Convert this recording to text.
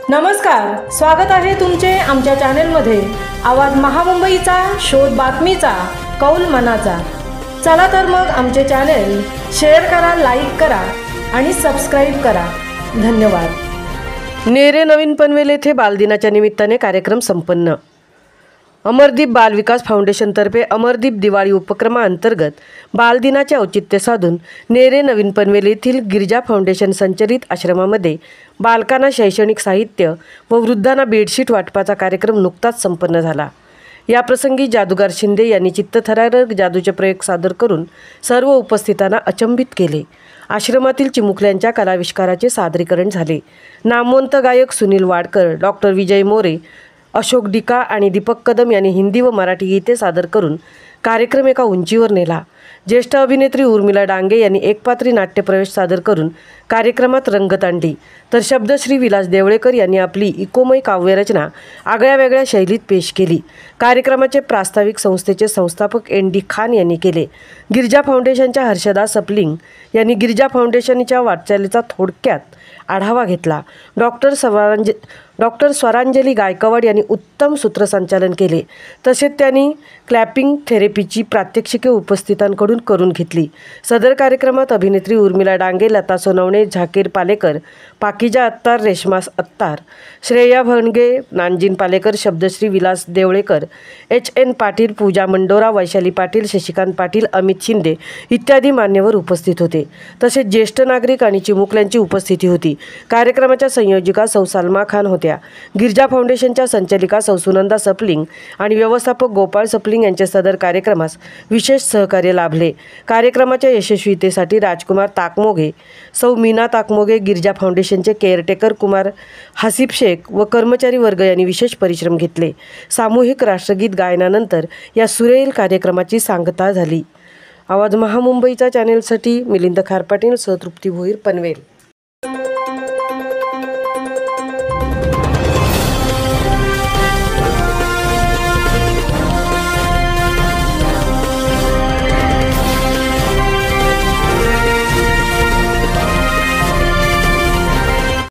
नमस्कार, स्वागत आहे तुमचे आमच्या चॅनेलमध्ये। आवाज महामुंबईचा, शोध बातमीचा, कौल मनाचा। चला तर मग आमचे चॅनेल शेअर करा, लाईक करा आणि सबस्क्राइब करा। धन्यवाद। नेरे नवीन पनवेल येथे बालदिनाच्या निमित्ताने कार्यक्रम संपन्न। अमरदीप बाल विकास फाउंडेशनतर्फे अमरदीप दिवाळी उपक्रमाअंतर्गत बालदिनाचे औचित्य साधून नेरे नवीन पनवेल येथील गिरिजा फाउंडेशन संचलित आश्रमामध्ये बालकांना शैक्षणिक साहित्य व वृद्धांना बेडशीट वाटपाचा कार्यक्रम नुकताच संपन्न झाला। या प्रसंगी जादूगार शिंदे यांनी चित्तथरारक जादूचे प्रयोग सादर करून सर्व उपस्थितांना अचंबित केले। आश्रमातील चिमुकल्यांच्या कलाविष्काराचे सादरीकरण झाले। नामवंत गायक सुनील वाडकर, डॉक्टर विजय मोरे, अशोक डिका आणि दीपक कदम यांनी हिंदी व मराठी गीते सादर करून कार्यक्रम एका उंचीवर नेला। ज्येष्ठ अभिनेत्री उर्मिला डांगे यांनी एकपात्री नाट्यप्रवेश सादर करून कार्यक्रमात रंगत आणली, तर शब्दश्री विलास देवळेकर यांनी आपली इकोमय काव्यरचना आगळ्यावेगळ्या शैलीत पेश केली। कार्यक्रमाचे प्रास्ताविक संस्थेचे संस्थापक ND खान यांनी केले। गिरिजा फाउंडेशनच्या हर्षदा सपलिंग यांनी गिरिजा फाउंडेशनच्या वाटचालीचा थोडक्यात आढावा घेतला। डॉक्टर स्वरांजली गायकवाड यांनी उत्तम सूत्रसंचालन केले, तसेच त्यांनी क्लॅपिंग थेरपीची प्रात्यक्षिके उपस्थितांकडून करून घेतली। सदर कार्यक्रमात अभिनेत्री उर्मिला डांगे, लता सोनवणे, झाकीर पालेकर, पाकिजा अत्तार, रेश्मा अत्तार, श्रेया भणगे, नांजीन पालेकर, शब्दश्री विलास देवळेकर, HN पाटील, पूजा मंडोरा, वैशाली पाटील, शशिकांत पाटील, अमित शिंदे इत्यादी मान्यवर उपस्थित होते। तसेच ज्येष्ठ नागरिक आणि चिमुकल्यांची उपस्थिती होती। कार्यक्रमाच्या संयोजिका सौ सलमा खान होत्या। गिरिजा फाउंडेशनच्या संचालिका सौ सुनंदा सपलिंग आणि व्यवस्थापक गोपाळ सपलिंग यांचे सदर कार्यक्रमास विशेष सहकार्य लाभले। कार्यक्रमाच्या यशस्वीतेसाठी राजकुमार ताकमोगे, सौ मीना ताकमोगे, गिरिजा फाउंडेशनचे केअरटेकर कुमार हसीब शेख व कर्मचारी वर्ग यांनी विशेष परिश्रम घेतले। सामूहिक राष्ट्रगीत गायनानंतर या सुरेल कार्यक्रमाची सांगता झाली। आवाज महामुंबईचा चॅनेलसाठी मिलिंद खारपाटील, तृप्ती भोईर, पनवेल।